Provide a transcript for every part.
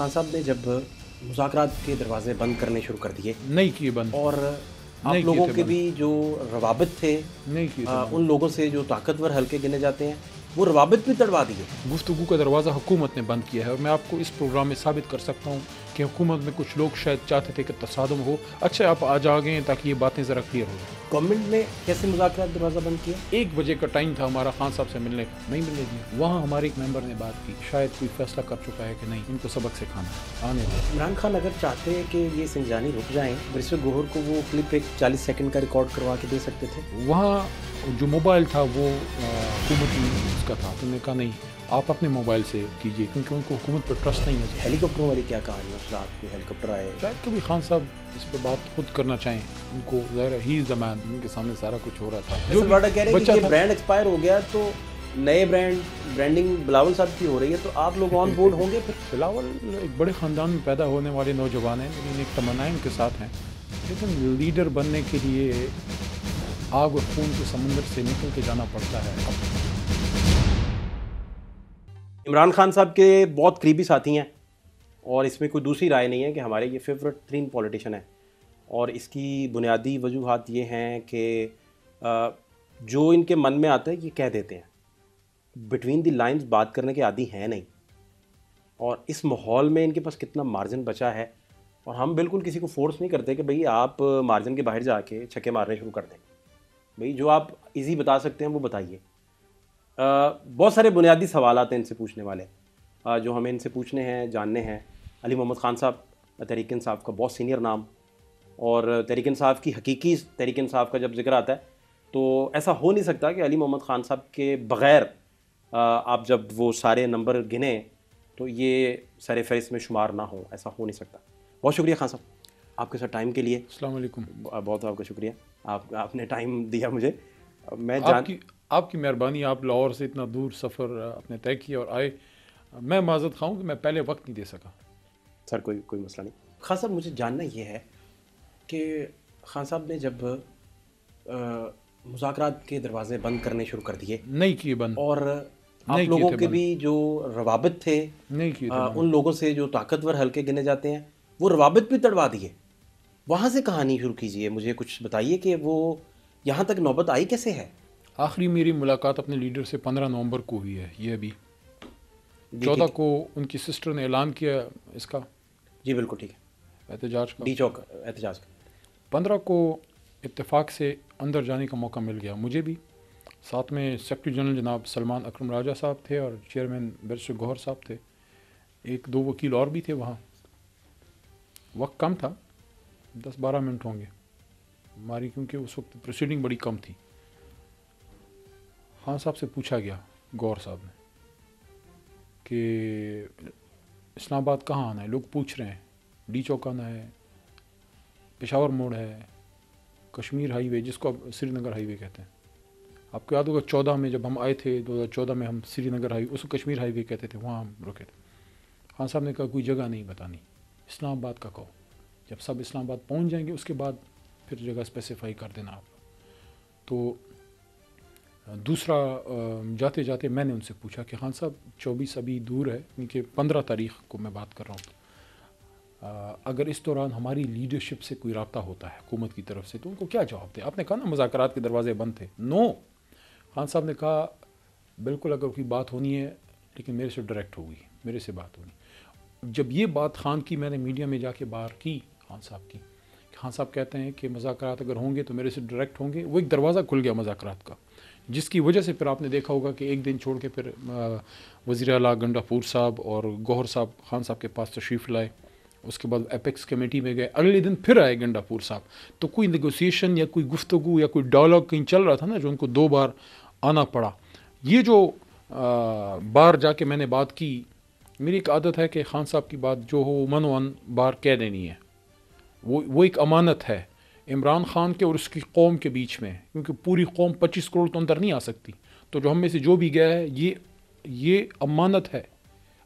خان صاحب نے جب مذاکرات کے دروازے بند کرنے شروع کر دیے نہیں کیے بند، اور آپ لوگوں کے بھی جو روابط تھے نہیں کیے ان لوگوں سے جو طاقتور حلقے گنے جاتے ہیں وہ روابط بھی تڑوا دیے. گفتگو کا دروازہ حکومت نے بند کیا ہے، اور میں آپ کو اس پروگرام میں ثابت کر سکتا ہوں کہ حکومت میں کچھ لوگ شاید چاہتے تھے کہ تصادم ہو. اچھا آپ آ جاگیں تاکہ یہ باتیں ذرا کلیئر ہو جائیں. گورنمنٹ نے کیسے مذاکرات دروازہ بند کیا؟ 1 بجے کا ٹائم تھا ہمارا خان صاحب سے ملنے کا، نہیں ملنے دیا. وہاں ہمارے ایک ممبر نے بات کی، شاید کوئی فیصلہ کر چکا ہے کہ نہیں ان کو سبق سکھانا آنے دیں. عمران خان اگر چاہتے ہیں کہ یہ سنجانی رک جائیں، برسر گوہر کو وہ کلپ ایک 40 سیکنڈ کا ریکارڈ کروا کے دے سکتے تھے. وہاں جو موبائل تھا وہ حکومتی اس کا تھا، انہوں نے کہا نہیں آپ اپنے موبائل سے کیجیے کیونکہ ان کو حکومت پر ٹرسٹ نہیں ہے. ہیلی کاپٹروں والی کیا کہانی ہے؟ اس رات کو ہیلی کاپٹر آئے، شاید کبھی خان صاحب اس پہ بات خود کرنا چاہیں، ان کو ظاہر ہے ہی از دا مین، ان کے سامنے سارا کچھ ہو رہا تھا. فیصل واڈا کہہ رہے ہیں کہ یہ برانڈ ایکسپائر ہو گیا تو نئے برانڈنگ بلاول صاحب کی ہو رہی ہے، تو آپ لوگ آن بورڈ ہوں گے پھر؟ بلاول ایک بڑے خاندان میں پیدا ہونے والے نوجوان ہیں، لیکن ایک تمنائیں ان کے ساتھ ہیں، لیکن لیڈر بننے کے لیے آگ اور خون کے سمندر سے نکل کے جانا پڑتا ہے. عمران خان صاحب کے بہت قریبی ساتھی ہیں اور اس میں کوئی دوسری رائے نہیں ہے کہ ہمارے یہ فیورٹ ترین پولیٹیشین ہے، اور اس کی بنیادی وجوہات یہ ہیں کہ جو ان کے من میں آتا ہے یہ کہہ دیتے ہیں، بٹوین دی لائنز بات کرنے کے عادی ہیں نہیں، اور اس ماحول میں ان کے پاس کتنا مارجن بچا ہے. اور ہم بالکل کسی کو فورس نہیں کرتے کہ بھئی آپ مارجن کے باہر جا کے چھکے مارنے شروع کر دیں. بھئی جو آپ ایزی بتا سکتے ہیں وہ بتائیے. بہت سارے بنیادی سوالات ہیں ان سے پوچھنے والے جو ہمیں ان سے پوچھنے ہیں، جاننے ہیں. علی محمد خان صاحب تحریک انصاف کا بہت سینئر نام، اور تحریک انصاف کی حقیقی تحریک انصاف کا جب ذکر آتا ہے تو ایسا ہو نہیں سکتا کہ علی محمد خان صاحب کے بغیر آپ جب وہ سارے نمبر گنیں تو یہ سر فہرست میں شمار نہ ہو، ایسا ہو نہیں سکتا. بہت شکریہ خان صاحب آپ کے ساتھ ٹائم کے لیے. السلام علیکم. بہت آپ کا شکریہ، آپ نے ٹائم دیا مجھے. میں آپ کی مہربانی، آپ لاہور سے اتنا دور سفر اپنے طے کیا اور آئے. میں معذرت خواہوں کہ میں پہلے وقت نہیں دے سکا. سر کوئی مسئلہ نہیں. خان صاحب مجھے جاننا یہ ہے کہ خان صاحب نے جب مذاکرات کے دروازے بند کرنے شروع کر دیے، نہیں کیے بند، اور آپ لوگوں کے بھی جو روابط تھے نہیں کیے ان لوگوں سے جو طاقتور حلقے گنے جاتے ہیں وہ روابط بھی تڑوا دیے، وہاں سے کہانی شروع کیجیے. مجھے کچھ بتائیے کہ وہ یہاں تک نوبت آئی کیسے ہے؟ آخری میری ملاقات اپنے لیڈر سے 15 نومبر کو ہوئی ہے. یہ ابھی 14 کو ان کی سسٹر نے اعلان کیا اس کا، جی بالکل ٹھیک ہے، احتجاج کا، ڈی چوک احتجاج کا. 15 کو اتفاق سے اندر جانے کا موقع مل گیا مجھے بھی. ساتھ میں سیکرٹری جنرل جناب سلمان اکرم راجہ صاحب تھے اور چیئرمین برسر گوہر صاحب تھے. 1-2 وکیل اور بھی تھے وہاں. وقت کم تھا، 10-12 منٹ ہوں گے ہماری، کیونکہ اس وقت پروسیڈنگ بڑی کم تھی. خان صاحب سے پوچھا گیا، گور صاحب نے، کہ اسلام آباد کہاں آنا ہے؟ لوگ پوچھ رہے ہیں، ڈی چوک آنا ہے، پشاور موڑ ہے، کشمیر ہائی وے جس کو اب سری نگر ہائی وے کہتے ہیں. آپ کو یاد ہوگا 14 میں جب ہم آئے تھے 2014 میں، ہم سری نگر ہائی اس کو کشمیر ہائی وے کہتے تھے، وہاں ہم رکے تھے. خان صاحب نے کہا کوئی جگہ نہیں بتانی، اسلام آباد کا کہو، جب سب اسلام آباد پہنچ جائیں گے اس کے بعد پھر جگہ اسپیسیفائی کر دینا آپ. تو دوسرا جاتے جاتے میں نے ان سے پوچھا کہ خان صاحب 24 ابھی دور ہے، کیونکہ 15 تاریخ کو میں بات کر رہا ہوں، اگر اس دوران ہماری لیڈرشپ سے کوئی رابطہ ہوتا ہے حکومت کی طرف سے تو ان کو کیا جواب دیں؟ آپ نے کہا نا مذاکرات کے دروازے بند تھے. نو. خان صاحب نے کہا بالکل اگر کوئی بات ہونی ہے لیکن میرے سے ڈائریکٹ ہوگی، میرے سے بات ہونی. جب یہ بات خان کی میں نے میڈیا میں جا کے باہر کی خان صاحب کی، خان صاحب کہتے ہیں کہ مذاکرات اگر ہوں گے تو میرے سے ڈائریکٹ ہوں گے. وہ ایک دروازہ کھل گیا مذاکرات کا، جس کی وجہ سے پھر آپ نے دیکھا ہوگا کہ ایک دن چھوڑ کے پھر وزیر اعلیٰ گنڈا پور صاحب اور گوہر صاحب خان صاحب کے پاس تشریف لائے. اس کے بعد ایپیکس کمیٹی میں گئے، اگلے دن پھر آئے گنڈا پور صاحب. تو کوئی نیگوسیشن یا کوئی گفتگو یا کوئی ڈائلاگ کہیں چل رہا تھا نا، جو ان کو 2 بار آنا پڑا. یہ جو بار جا کے میں نے بات کی، میری ایک عادت ہے کہ خان صاحب کی بات جو ہو من و ان بار کہہ دینی ہے. وہ ایک امانت ہے عمران خان کے اور اس کی قوم کے بیچ میں، کیونکہ پوری قوم 25 کروڑ تو اندر نہیں آ سکتی. تو جو ہم میں سے جو بھی گیا ہے یہ امانت ہے،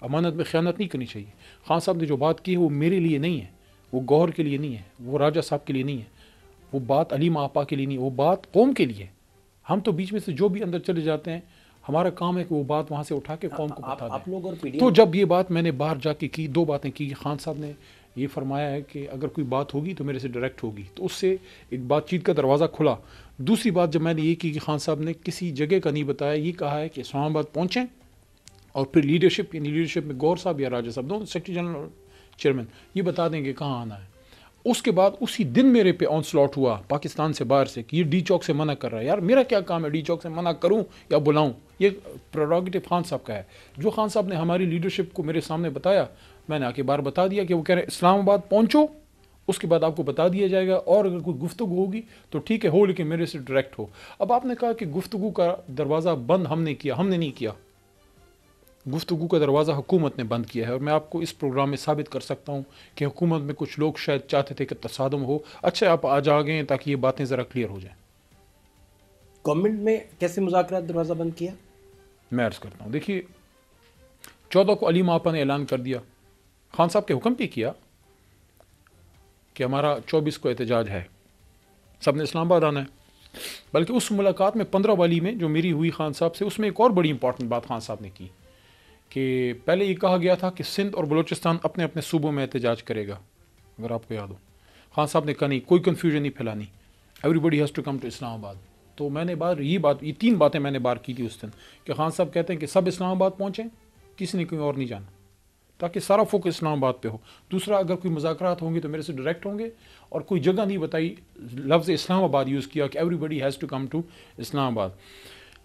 امانت میں خیانت نہیں کرنی چاہیے. خان صاحب نے جو بات کی ہے وہ میرے لیے نہیں ہے، وہ گوہر کے لیے نہیں ہے، وہ راجہ صاحب کے لیے نہیں ہے، وہ بات علیمہ آپا کے لیے نہیں ہے، وہ بات قوم کے لیے. ہم تو بیچ میں سے جو بھی اندر چلے جاتے ہیں، ہمارا کام ہے کہ وہ بات وہاں سے اٹھا کے قوم کو بتا آپ لوگ اور دیں. تو جب یہ بات میں نے باہر جا کے کی, 2 باتیں کی. خان صاحب نے یہ فرمایا ہے کہ اگر کوئی بات ہوگی تو میرے سے ڈائریکٹ ہوگی, تو اس سے ایک بات چیت کا دروازہ کھلا. دوسری بات جب میں نے یہ کی کہ خان صاحب نے کسی جگہ کا نہیں بتایا, یہ کہا ہے کہ اسلام آباد پہنچیں اور پھر لیڈرشپ میں گور صاحب یا راجہ صاحب, دونوں سیکرٹری جنرل اور چیئرمین, یہ بتا دیں کہ کہاں آنا ہے. اس کے بعد اسی دن میرے پہ آن سلاٹ ہوا پاکستان سے باہر سے کہ یہ ڈی چوک سے منع کر رہا ہے. یار میرا کیا کام ہے ڈی چوک سے منع کروں یا بلاؤں؟ یہ پریروگیٹو خان صاحب کا ہے. جو خان صاحب نے ہماری لیڈرشپ کو میرے سامنے بتایا, میں نے آ کے بار بتا دیا کہ وہ کہہ رہے ہیں اسلام آباد پہنچو, اس کے بعد آپ کو بتا دیا جائے گا, اور اگر کوئی گفتگو ہوگی تو ٹھیک ہے ہو, لیکن میرے سے ڈائریکٹ ہو. اب آپ نے کہا کہ گفتگو کا دروازہ بند ہم نے کیا. ہم نے نہیں کیا. گفتگو کا دروازہ حکومت نے بند کیا ہے, اور میں آپ کو اس پروگرام میں ثابت کر سکتا ہوں کہ حکومت میں کچھ لوگ شاید چاہتے تھے کہ تصادم ہو. اچھا آپ آج آ گئے تاکہ یہ باتیں ذرا کلیئر ہو جائیں. گورنمنٹ میں کیسے مذاکرات دروازہ بند کیا؟ میں عرض کرتا ہوں, دیکھیے 14 کو علیم آپا نے اعلان کر دیا, خان صاحب کے حکم پہ کیا کہ ہمارا 24 کو احتجاج ہے, سب نے اسلام آباد آنا ہے. بلکہ اس ملاقات میں 15 والی میں جو میری ہوئی خان صاحب سے, اس میں ایک اور بڑی امپورٹنٹ بات خان صاحب نے کی کہ پہلے یہ کہا گیا تھا کہ سندھ اور بلوچستان اپنے اپنے صوبوں میں احتجاج کرے گا, اگر آپ کو یاد ہو. خان صاحب نے کہا نہیں, کوئی کنفیوژن نہیں پھیلانی, everybody has to come to Islamabad. تو میں نے یہ 3 باتیں میں نے بار کی تھی اس دن کہ خان صاحب کہتے ہیں کہ سب اسلام آباد پہنچیں, کسی نے کوئی اور نہیں جانا, تاکہ سارا فوکس اسلام آباد پہ ہو. دوسرا, اگر کوئی مذاکرات ہوں گے تو میرے سے ڈائریکٹ ہوں گے, اور کوئی جگہ نہیں بتائی, لفظ اسلام آباد یوز کیا کہ everybody has to come to Islamabad.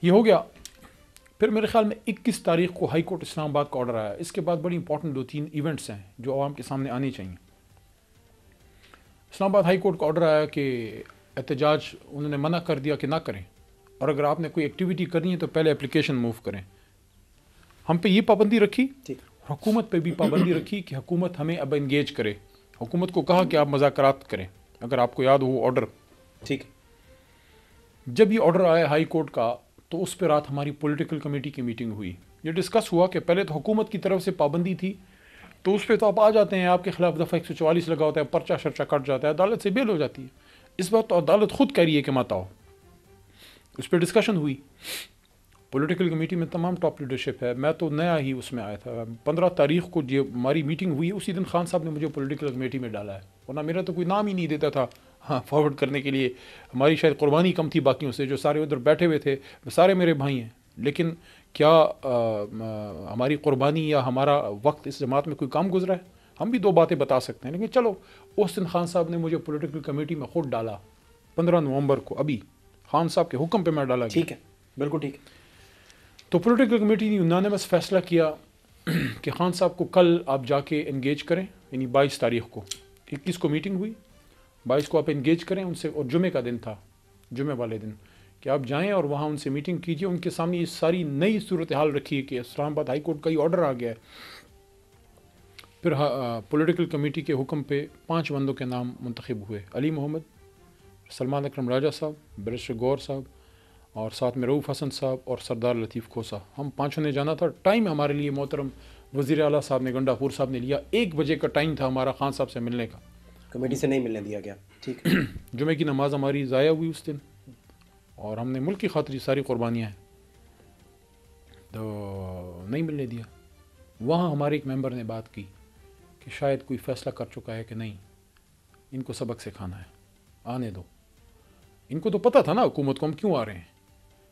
یہ ہو گیا. پھر میرے خیال میں 21 تاریخ کو ہائی کورٹ اسلام آباد کا آرڈر آیا. اس کے بعد بڑی امپورٹنٹ 2-3 ایونٹس ہیں جو عوام کے سامنے آنے چاہیے. اسلام آباد ہائی کورٹ کا آرڈر آیا کہ احتجاج انہوں نے منع کر دیا کہ نہ کریں, اور اگر آپ نے کوئی ایکٹیویٹی کرنی ہے تو پہلے اپلیکیشن موو کریں. ہم پہ یہ پابندی رکھی, حکومت پہ بھی پابندی رکھی کہ حکومت ہمیں اب انگیج کرے. حکومت کو کہا کہ آپ مذاکرات کریں, اگر آپ کو یاد ہو وہ آرڈر. ٹھیک. جب یہ آرڈر آیا ہائی کورٹ کا, تو اس پہ رات ہماری پولیٹیکل کمیٹی کی میٹنگ ہوئی. یہ ڈسکس ہوا کہ پہلے تو حکومت کی طرف سے پابندی تھی, تو اس پہ تو آپ آ جاتے ہیں, آپ کے خلاف دفعہ 144 لگا ہوتا ہے, پرچہ شرچہ کٹ جاتا ہے, عدالت سے بیل ہو جاتی ہے. اس بات تو عدالت خود کہہ رہی ہے کہ مت آؤ. اس پہ ڈسکشن ہوئی. پولیٹیکل کمیٹی میں تمام ٹاپ لیڈرشپ ہے, میں تو نیا ہی اس میں آیا تھا. 15 تاریخ کو جو ہماری میٹنگ ہوئی, اسی دن خان صاحب نے مجھے پولیٹیکل کمیٹی میں ڈالا ہے, ورنہ میرا تو کوئی نام ہی نہیں دیتا تھا فارورڈ کرنے کے لیے. ہماری شاید قربانی کم تھی باقیوں سے, جو سارے ادھر بیٹھے ہوئے تھے سارے میرے بھائی ہیں, لیکن کیا ہماری قربانی یا ہمارا وقت اس جماعت میں کوئی کام گزرا ہے؟ ہم بھی 2 باتیں بتا سکتے ہیں. لیکن چلو, اس دن خان صاحب نے مجھے پولیٹیکل کمیٹی میں خود ڈالا 15 نومبر کو, ابھی خان صاحب کے حکم پہ میں ڈالا. ٹھیک ہے, بالکل ٹھیک ہے. تو پولیٹیکل کمیٹی نے یونانیمس فیصلہ کیا کہ خان صاحب کو کل آپ جا کے انگیج کریں, یعنی 22 تاریخ کو. 21 کو میٹنگ ہوئی, 22 کو آپ انگیج کریں ان سے, اور جمعے کا دن تھا, جمعے والے دن, کہ آپ جائیں اور وہاں ان سے میٹنگ کیجیے. ان کے سامنے یہ ساری نئی صورتحال رکھی کہ اسلام آباد ہائی کورٹ کا یہ آرڈر آ گیا ہے. پھر پولیٹیکل کمیٹی کے حکم پہ 5 بندوں کے نام منتخب ہوئے, علی محمد, سلمان اکرم راجہ صاحب, بیرسٹر گور صاحب, اور ساتھ میں رؤوف حسن صاحب اور سردار لطیف کھوسا. ہم 5 نے جانا تھا. ٹائم ہمارے لیے محترم وزیر اعلیٰ صاحب نے, گنڈا پور صاحب نے لیا, 1 بجے کا ٹائم تھا ہمارا خان صاحب سے ملنے کا. کمیٹی سے نہیں ملنے دیا گیا. ٹھیک. جمعے کی نماز ہماری ضائع ہوئی اس دن, اور ہم نے ملک کی خاطر ساری قربانیاں ہیں, تو نہیں ملنے دیا. وہاں ہمارے ایک ممبر نے بات کی کہ شاید کوئی فیصلہ کر چکا ہے کہ نہیں, ان کو سبق سکھانا ہے, آنے دو. ان کو تو پتہ تھا نا حکومت کو ہم کیوں آ رہے ہیں.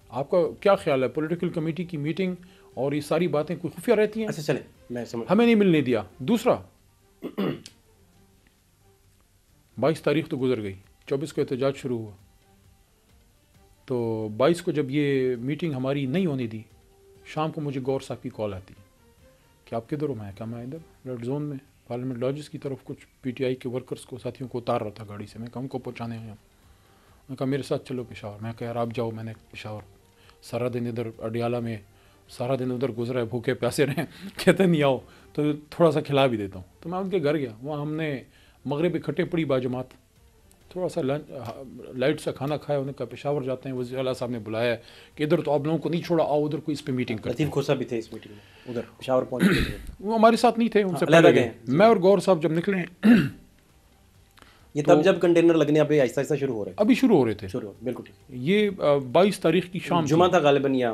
آپ کا کیا خیال ہے, پولیٹیکل کمیٹی کی میٹنگ اور یہ ساری باتیں کوئی خفیہ رہتی ہیں؟ اچھا چلیں, میں سمجھ. ہمیں نہیں ملنے دیا. دوسرا 22 تاریخ تو گزر گئی, 24 کو احتجاج شروع ہوا. تو 22 کو جب یہ میٹنگ ہماری نہیں ہونے دی, شام کو مجھے گور صاحب کی کال آتی کہ آپ کدھر ہو؟ میں کہا میں ادھر ریڈ زون میں پارلیمنٹ لاجز کی طرف کچھ پی ٹی آئی کے ورکرز کو, ساتھیوں کو اتار رہا تھا گاڑی سے. میں کہا ان کو پہنچانے آیا. میں کہا میرے ساتھ چلو پشاور. میں کہا یار آپ جاؤ, میں نے پشاور سارا دن ادھر اڈیالہ میں سارا دن ادھر گزرا ہے, بھوکے پیاسے رہیں. کہتے نہیں آؤ تو تھوڑا سا کھلا بھی دیتا ہوں. تو میں ان کے گھر گیا, وہاں ہم نے مغرب اکٹھے پڑی باجماعت, تھوڑا سا لائٹ سا کھانا کھایا. انہوں نے کہا پشاور جاتے ہیں, وزیر اعلیٰ صاحب نے بلایا ہے کہ ادھر تو آپ لوگوں کو نہیں چھوڑا, آؤ ادھر کوئی اس پہ میٹنگ کرتے ہیں. لطیف کھوسا بھی تھے اس میٹنگ میں, ادھر پشاور پہنچے تھے. وہ ہمارے ساتھ نہیں تھے, ان سے پہلے گئے. میں اور گور صاحب جب نکلے, یہ تب جب کنٹینر لگنے ابھی آہستہ آہستہ شروع ہو رہے, ابھی شروع ہو رہے تھے. شروع, بالکل ٹھیک. یہ 22 تاریخ کی شام جمعہ تھا غالباً, یا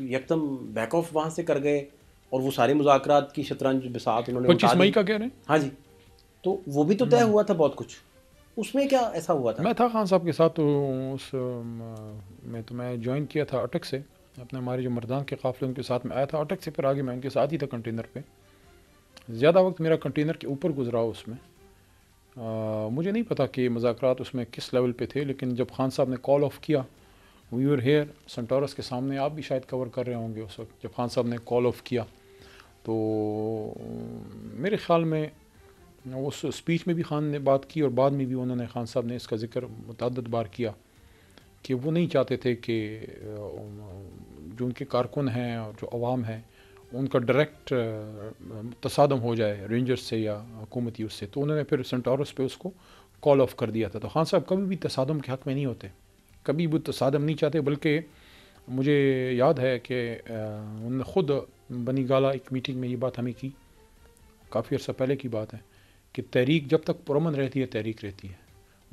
یکدم بیک آف وہاں سے کر گئے اور وہ سارے مذاکرات کی شطرنج بساط انہوں نے 25 مئی کا کہہ رہے ہیں. ہاں جی, تو وہ بھی تو طے ہوا تھا بہت کچھ, اس میں کیا ایسا ہوا تھا؟ میں تھا خان صاحب کے ساتھ, تو اس میں تو میں جوائن کیا تھا اٹک سے, اپنے ہمارے جو مردان کے قافلے ان کے ساتھ میں آیا تھا اٹک سے, پھر آگے میں ان کے ساتھ ہی تھا کنٹینر پہ. زیادہ وقت میرا کنٹینر کے اوپر گزرا اس میں. مجھے نہیں پتا کہ مذاکرات اس میں کس لیول پہ تھے, لیکن جب خان صاحب نے کال آف کیا, وی ور ہیئر سنٹورس کے سامنے, آپ بھی شاید کور کر رہے ہوں گے اس وقت, جب خان صاحب نے کال آف کیا تو میرے خیال میں اس اسپیچ میں بھی خان نے بات کی, اور بعد میں بھی انہوں نے, خان صاحب نے اس کا ذکر متعدد بار کیا کہ وہ نہیں چاہتے تھے کہ جو ان کے کارکن ہیں اور جو عوام ہیں ان کا ڈائریکٹ تصادم ہو جائے رینجرز سے یا حکومتی اس سے, تو انہوں نے پھر سنٹورس پہ اس کو کال آف کر دیا تھا. تو خان صاحب کبھی بھی تصادم کے حق میں نہیں ہوتے, کبھی بھی تصادم نہیں چاہتے, بلکہ مجھے یاد ہے کہ انہوں نے خود بنی گالا ایک میٹنگ میں یہ بات ہمیں کی, کافی عرصہ پہلے کی بات ہے, کہ تحریک جب تک پرامن رہتی ہے تحریک رہتی ہے,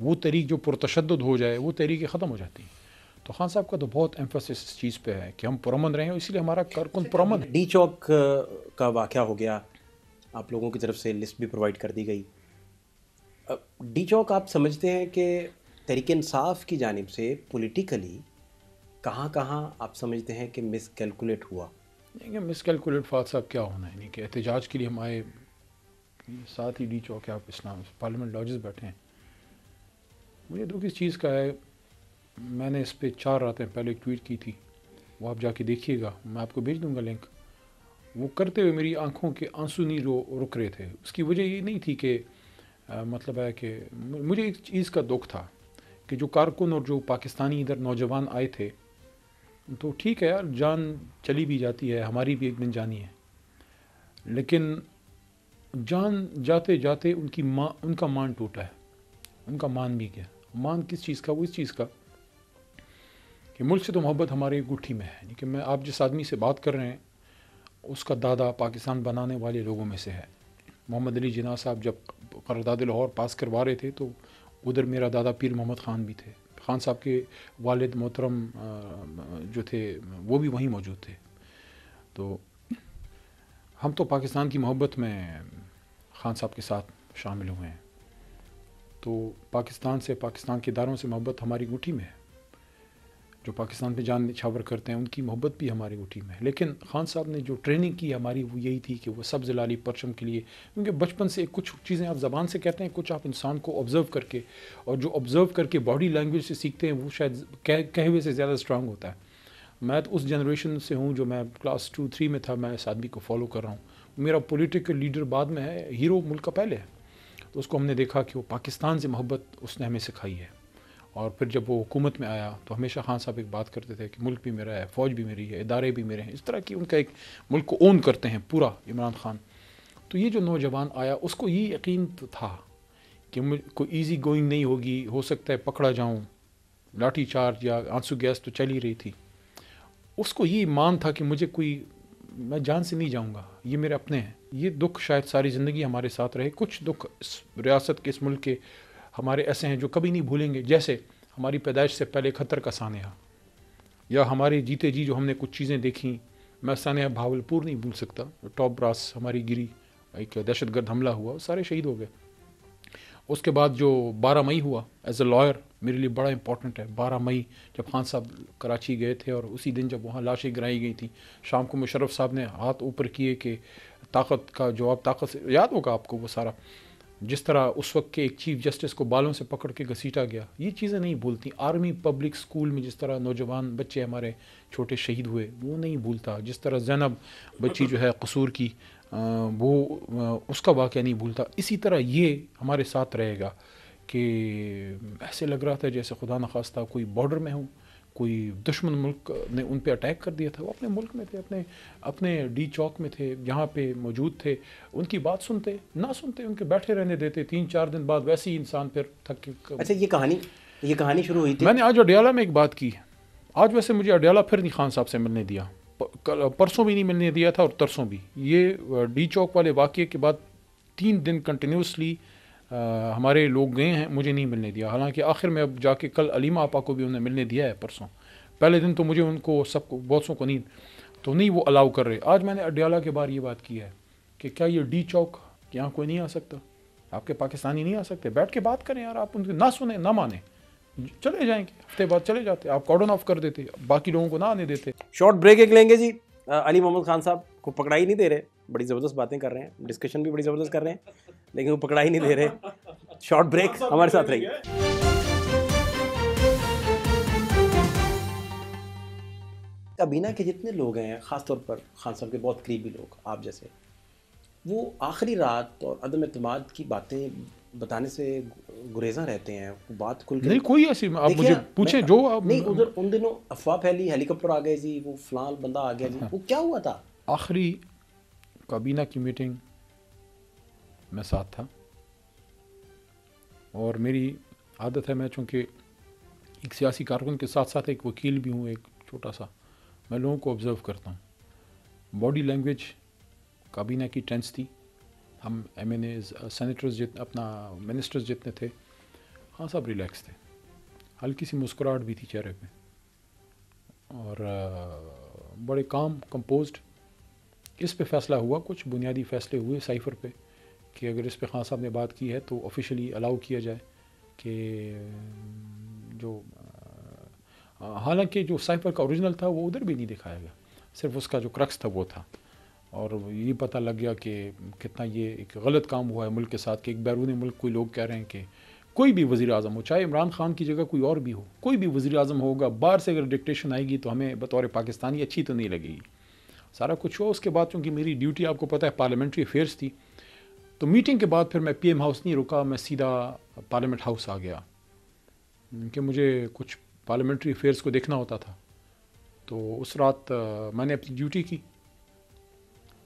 وہ تحریک جو پرتشدد ہو جائے وہ تحریکیں ختم ہو جاتی ہیں. تو خان صاحب کا تو بہت ایمفسس اس چیز پہ ہے کہ ہم پرامن رہیں, اسی لیے ہمارا کارکن پرامن ہے. ڈی چوک کا واقعہ ہو گیا, آپ لوگوں کی طرف سے لسٹ بھی پرووائڈ کر دی گئی. ڈی چوک آپ سمجھتے ہیں کہ تحریک انصاف کی جانب سے پولیٹیکلی کہاں کہاں آپ سمجھتے ہیں کہ مس کیلکولیٹ ہوا؟ مس کیلکولیٹ فات صاحب کیا ہونا ہے, نہیں کہ احتجاج کے لیے ہم آئے, ساتھ ہی ڈی چوک ہے, آپ اسلام پارلیمنٹ لاجز بیٹھے ہیں. مجھے دکھ اس چیز کا ہے, میں نے اس پہ 4 راتیں پہلے ایک ٹویٹ کی تھی, وہ آپ جا کے دیکھیے گا, میں آپ کو بھیج دوں گا لنک. وہ کرتے ہوئے میری آنکھوں کے آنسو نہیں رک رہے تھے. اس کی وجہ یہ نہیں تھی کہ مطلب ہے کہ مجھے ایک چیز کا دکھ تھا کہ جو کارکن اور جو پاکستانی ادھر نوجوان آئے تھے, تو ٹھیک ہے یار, جان چلی بھی جاتی ہے, ہماری بھی ایک دن جانی ہے, لیکن جان جاتے جاتے ان کا مان ٹوٹا ہے. ان کا مان بھی گیا. مان کس چیز کا؟ وہ اس چیز کا کہ ملک سے تو محبت ہماری گٹھی میں ہے. کہ میں آپ جس آدمی سے بات کر رہے ہیں اس کا دادا پاکستان بنانے والے لوگوں میں سے ہے. محمد علی جناح صاحب جب قرارداد لاہور پاس کروا رہے تھے تو ادھر میرا دادا پیر محمد خان بھی تھے. خان صاحب کے والد محترم جو تھے وہ بھی وہیں موجود تھے. تو ہم تو پاکستان کی محبت میں خان صاحب کے ساتھ شامل ہوئے ہیں. تو پاکستان سے, پاکستان کے اداروں سے محبت ہماری گٹھی میں ہے. جو پاکستان پہ جان نچھاور کرتے ہیں ان کی محبت بھی ہماری گٹھی میں ہے. لیکن خان صاحب نے جو ٹریننگ کی ہماری وہ یہی تھی کہ وہ سبز لالی پرچم کے لیے, کیونکہ بچپن سے کچھ چیزیں آپ زبان سے کہتے ہیں, کچھ آپ انسان کو آبزرو کر کے, اور جو آبزرو کر کے باڈی لینگویج سے سیکھتے ہیں وہ شاید کہے ہوئے سے زیادہ اسٹرانگ ہوتا ہے. میں تو اس جنریشن سے ہوں جو میں کلاس 2-3 میں تھا, میں اس آدمی کو فالو کر رہا ہوں. میرا پولیٹیکل لیڈر بعد میں ہے, ہیرو ملک کا پہلے ہے. تو اس کو ہم نے دیکھا کہ وہ پاکستان سے محبت اس نے ہمیں سکھائی ہے. اور پھر جب وہ حکومت میں آیا تو ہمیشہ خان صاحب ایک بات کرتے تھے کہ ملک بھی میرا ہے, فوج بھی میری ہے, ادارے بھی میرے ہیں. اس طرح کی ان کا ایک ملک کو اون کرتے ہیں پورا عمران خان. تو یہ جو نوجوان آیا اس کو یہ یقین تھا کہ کوئی ایزی گوئنگ نہیں ہوگی, ہو سکتا ہے پکڑا جاؤں, لاٹھی چارج یا آنسو گیس تو چل ہی رہی تھی. اس کو یہ مان تھا کہ مجھے کوئی, میں جان سے نہیں جاؤں گا, یہ میرے اپنے ہیں. یہ دکھ شاید ساری زندگی ہمارے ساتھ رہے. کچھ دکھ اس ریاست کے, اس ملک کے ہمارے ایسے ہیں جو کبھی نہیں بھولیں گے, جیسے ہماری پیدائش سے پہلے خطر کا سانحہ, یا ہمارے جیتے جی جو ہم نے کچھ چیزیں دیکھیں. میں سانحہ بھاولپور نہیں بھول سکتا, ٹاپ براس ہماری گری, ایک دہشت گرد حملہ ہوا, سارے شہید ہو گئے. اس کے بعد جو 12 مئی ہوا, ایز اے لائر میرے لیے بڑا امپورٹنٹ ہے. 12 مئی جب خان صاحب کراچی گئے تھے اور اسی دن جب وہاں لاشیں گرائی گئی تھیں, شام کو مشرف صاحب نے ہاتھ اوپر کیے کہ طاقت کا جواب طاقت سے, یاد ہوگا آپ کو وہ سارا, جس طرح اس وقت کے ایک چیف جسٹس کو بالوں سے پکڑ کے گھسیٹا گیا. یہ چیزیں نہیں بھولتی. آرمی پبلک اسکول میں جس طرح نوجوان بچے ہمارے چھوٹے شہید ہوئے وہ نہیں بھولتا. جس طرح زینب بچی جو ہے قصور کی, وہ اس کا واقعہ نہیں بھولتا. اسی طرح یہ ہمارے ساتھ رہے گا کہ ایسے لگ رہا تھا جیسے خدا نخواستہ کوئی بارڈر میں ہوں, کوئی دشمن ملک نے ان پہ اٹیک کر دیا تھا. وہ اپنے ملک میں تھے, اپنے ڈی چوک میں تھے, یہاں پہ موجود تھے. ان کی بات سنتے نہ سنتے, ان کے بیٹھے رہنے دیتے. 3-4 دن بعد ویسے ہی انسان پھر تھک. اچھا, یہ کہانی شروع ہوئی تھی. میں نے آج اڈیالہ میں ایک بات کی. آج ویسے مجھے اڈیالہ پھر نہیں خان صاحب سے ملنے دیا, پرسوں بھی نہیں ملنے دیا تھا اور ترسوں بھی. یہ ڈی چوک والے واقعے کے بعد 3 دن کنٹینیوسلی ہمارے لوگ گئے ہیں, مجھے نہیں ملنے دیا. حالانکہ آخر میں اب جا کے کل علیمہ آپا کو بھی انہیں ملنے دیا ہے پرسوں. پہلے دن تو مجھے ان کو سب کو بہت سو کو نہیں وہ الاؤ کر رہے. آج میں نے اڈیالہ کے بار یہ بات کی ہے کہ کیا یہ ڈی چوک یہاں کوئی نہیں آ سکتا؟ آپ کے پاکستانی نہیں آ سکتے؟ بیٹھ کے بات کریں یار. آپ ان کی نہ سنیں نہ مانیں, چلے جائیں گے, ہفتے بعد چلے جاتے. آپ کارڈن آف کر دیتے, باقی لوگوں کو نہ آنے دیتے. شارٹ بریک ایک لیں گے جی. علی محمد خان صاحب کو پکڑا ہی نہیں دے رہے, بڑی زبردست باتیں کر رہے ہیں, ڈسکشن بھی بڑی زبردست کر رہے ہیں, لیکن وہ پکڑا ہی نہیں دے رہے. شارٹ بریک, ہمارے ساتھ رہیے. کابینہ کے جتنے لوگ ہیں, خاص طور پر خان صاحب کے بہت قریبی لوگ آپ جیسے, وہ آخری رات اور عدم اعتماد کی باتیں بتانے سے گریزاں رہتے ہیں. بات کھل کے نہیں کوئی ایسی, آپ مجھے پوچھیں جو نہیں. ادھر ان دنوں افواہ پھیلی, ہیلی کاپٹر آ گئے جی, وہ فلاں بندہ آ گیا جی, وہ کیا ہوا تھا؟ آخری کابینہ کی میٹنگ میں ساتھ تھا, اور میری عادت ہے, میں چونکہ ایک سیاسی کارکن کے ساتھ ساتھ ایک وکیل بھی ہوں, ایک چھوٹا سا, میں لوگوں کو آبزرو کرتا ہوں. باڈی لینگویج کابینہ کی ٹینس تھی. ہم ایم این ایز, سینیٹرز اپنا منسٹرز جتنے تھے, ہاں سب ریلیکس تھے, ہلکی سی مسکراہٹ بھی تھی چہرے پہ, اور بڑے کام کمپوزڈ. اس پہ فیصلہ ہوا, کچھ بنیادی فیصلے ہوئے سائفر پہ کہ اگر اس پہ خان صاحب نے بات کی ہے تو آفیشلی الاؤ کیا جائے کہ جو, حالانکہ جو سائفر کا اوریجنل تھا وہ ادھر بھی نہیں دکھایا گیا, صرف اس کا جو کرکس تھا وہ تھا. اور یہ پتہ لگ گیا کہ کتنا یہ ایک غلط کام ہوا ہے ملک کے ساتھ, کہ ایک بیرون ملک کوئی لوگ کہہ رہے ہیں کہ کوئی بھی وزیر اعظم ہو, چاہے عمران خان کی جگہ کوئی اور بھی ہو, کوئی بھی وزیر اعظم ہوگا, باہر سے اگر ڈکٹیشن آئے گی تو ہمیں بطور پاکستانی اچھی تو نہیں لگے گی. سارا کچھ ہوا. اس کے بعد چونکہ میری ڈیوٹی آپ کو پتہ ہے پارلیمنٹری افیئرس تھی, تو میٹنگ کے بعد پھر میں پی ایم ہاؤس نہیں رکا, میں سیدھا پارلیمنٹ ہاؤس آ گیا, کہ مجھے کچھ پارلیمنٹری افیئرس کو دیکھنا ہوتا تھا. تو اس رات میں نے اپنی ڈیوٹی کی.